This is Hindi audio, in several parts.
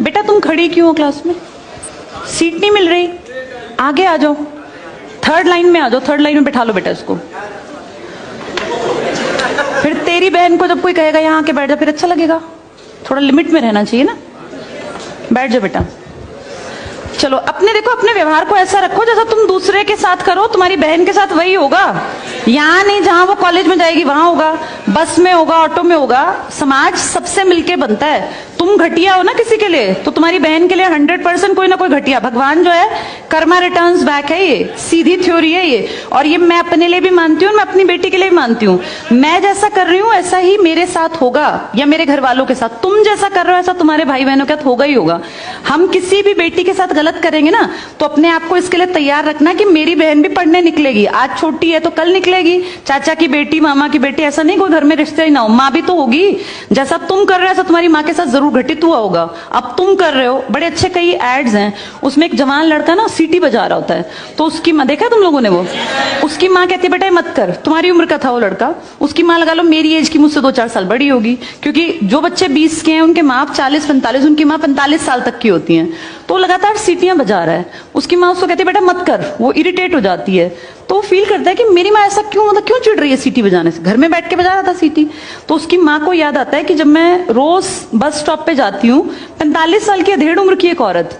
बेटा तुम खड़ी क्यों हो क्लास में? सीट नहीं मिल रही? आगे आ जाओ, थर्ड लाइन में आ जाओ, थर्ड लाइन में बैठा लो बेटा इसको। फिर तेरी बहन को जब कोई कहेगा यहाँ आके बैठ जा, फिर अच्छा लगेगा? थोड़ा लिमिट में रहना चाहिए ना। बैठ जाओ बेटा। चलो अपने देखो, अपने व्यवहार को ऐसा रखो जैसा तुम दूसरे के साथ करो, तुम्हारी बहन के साथ वही होगा। यहाँ नहीं, जहां वो कॉलेज में जाएगी वहां होगा, बस में होगा, ऑटो में होगा। समाज सबसे मिलके बनता है। तुम घटिया हो ना किसी के लिए, तो तुम्हारी बहन के लिए 100% कोई ना कोई घटिया। भगवान जो है कर्मा रिटर्न्स बैक है, ये सीधी थ्योरी है ये। और ये मैं अपने लिए भी मानती हूँ, मैं अपनी बेटी के लिए भी मानती हूँ। मैं जैसा कर रही हूँ ऐसा ही मेरे साथ होगा, या मेरे घर वालों के साथ। तुम जैसा कर रहे हो ऐसा तुम्हारे भाई बहनों के साथ होगा ही होगा। हम किसी भी बेटी के साथ गलत करेंगे ना, तो अपने आप को इसके लिए तैयार रखना कि मेरी बहन भी पढ़ने निकलेगी। आज छोटी है तो कल निकलेगी। चाचा की बेटी, मामा की बेटी, ऐसा नहीं कोई घर में रिश्ते ही ना हो, माँ भी तो होगी। जैसा तुम कर रहे हो ऐसा तुम्हारी माँ के साथ जरूर घटित हुआ होगा। अब तुम कर रहे हो, बड़े अच्छे कई एड्स हैं, उसमें एक जवान लड़का ना सीटी बजा रहा होता है, तो उसकी माँ, देखा तुम लोगों ने वो, उसकी माँ कहती है बेटा मत कर। तुम्हारी उम्र का था वो लड़का, उसकी माँ लगा लो मेरी एज की मुझसे 2-4 साल बड़ी होगी, क्योंकि जो बच्चे 20 के हैं उनके माँ 40-45, उनकी माँ 45 साल तक की होती हैं। तो लगातार सीटियां बजा रहा है, उसकी माँ उसको कहती है बेटा मत कर, वो इरिटेट हो जाती है। तो वो फील करता है कि मेरी माँ ऐसा क्यों, मतलब क्यों चिढ़ रही है सीटी बजाने से, घर में बैठ के बजा रहा था सीटी। तो उसकी माँ को याद आता है कि जब मैं रोज बस स्टॉप पे जाती हूँ, 45 साल की अधेड़ उम्र की एक औरत,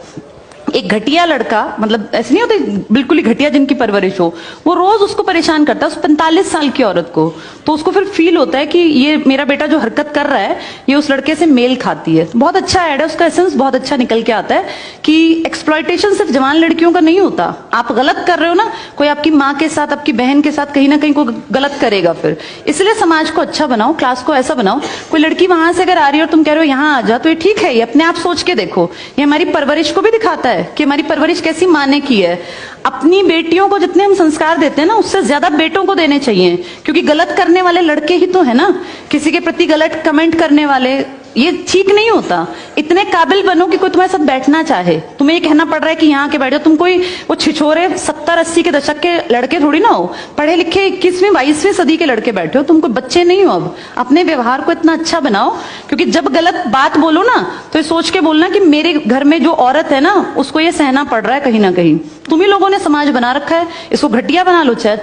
एक घटिया लड़का, मतलब ऐसे नहीं होते बिल्कुल ही घटिया जिनकी परवरिश हो, वो रोज उसको परेशान करता है, उस 45 साल की औरत को। तो उसको फिर फील होता है कि ये मेरा बेटा जो हरकत कर रहा है ये उस लड़के से मेल खाती है। बहुत अच्छा ऐड है, उसका एसेंस बहुत अच्छा निकल के आता है कि एक्सप्लॉयटेशन सिर्फ जवान लड़कियों का नहीं होता। आप गलत कर रहे हो ना, कोई आपकी माँ के साथ, आपकी बहन के साथ कहीं ना कहीं कोई गलत करेगा फिर। इसलिए समाज को अच्छा बनाओ, क्लास को ऐसा बनाओ, कोई लड़की वहां से अगर आ रही है और तुम कह रहे हो यहाँ आ जा, तो ये ठीक है, ये अपने आप सोच के देखो। ये हमारी परवरिश को भी दिखाता है कि हमारी परवरिश कैसी माँ ने की है। अपनी बेटियों को जितने हम संस्कार देते हैं ना, उससे ज्यादा बेटों को देने चाहिए, क्योंकि गलत करने वाले लड़के ही तो है ना, किसी के प्रति गलत कमेंट करने वाले। ये ठीक नहीं होता। इतने काबिल बनो कि कोई तुम्हारे साथ बैठना चाहे। तुम्हें ये कहना पड़ रहा है कि यहाँ के बैठ जाओ, तुम कोई वो छिछोरे 70-80 के दशक के लड़के थोड़ी ना हो, पढ़े लिखे 21वीं 22वीं सदी के लड़के बैठे हो, तुम कोई बच्चे नहीं हो। अब अपने व्यवहार को इतना अच्छा बनाओ, क्योंकि जब गलत बात बोलो ना तो ये सोच के बोलना कि मेरे घर में जो औरत है ना उसको ये सहना पड़ रहा है कहीं ना कहीं। तुम ही लोगों ने समाज बना रखा है, इसको घटिया बना लो चाहे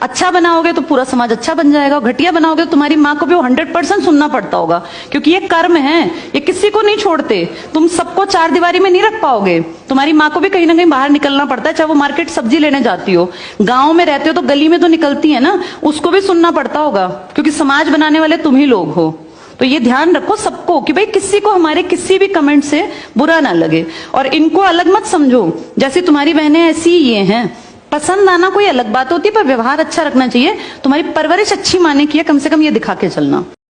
अच्छा बनाओगे तो पूरा समाज अच्छा बन जाएगा। घटिया बनाओगे तो तुम्हारी माँ को भी 100% सुनना पड़ता होगा, क्योंकि ये कर्म है, ये किसी को नहीं छोड़ते। तुम सबको 4 दीवारी में नहीं रख पाओगे, तुम्हारी माँ को भी कहीं ना कहीं बाहर निकलना पड़ता है। चाहे वो मार्केट सब्जी लेने जाती हो, गांव में रहते हो तो गली में तो निकलती है ना, उसको भी सुनना पड़ता होगा, क्योंकि समाज बनाने वाले तुम ही लोग हो। तो ये ध्यान रखो सबको कि भाई किसी को हमारे किसी भी कमेंट से बुरा ना लगे, और इनको अलग मत समझो। जैसी तुम्हारी बहनें ऐसी ही ये हैं। पसंद आना कोई अलग बात होती है, पर व्यवहार अच्छा रखना चाहिए। तुम्हारी परवरिश अच्छी माने की है, कम से कम ये दिखा के चलना।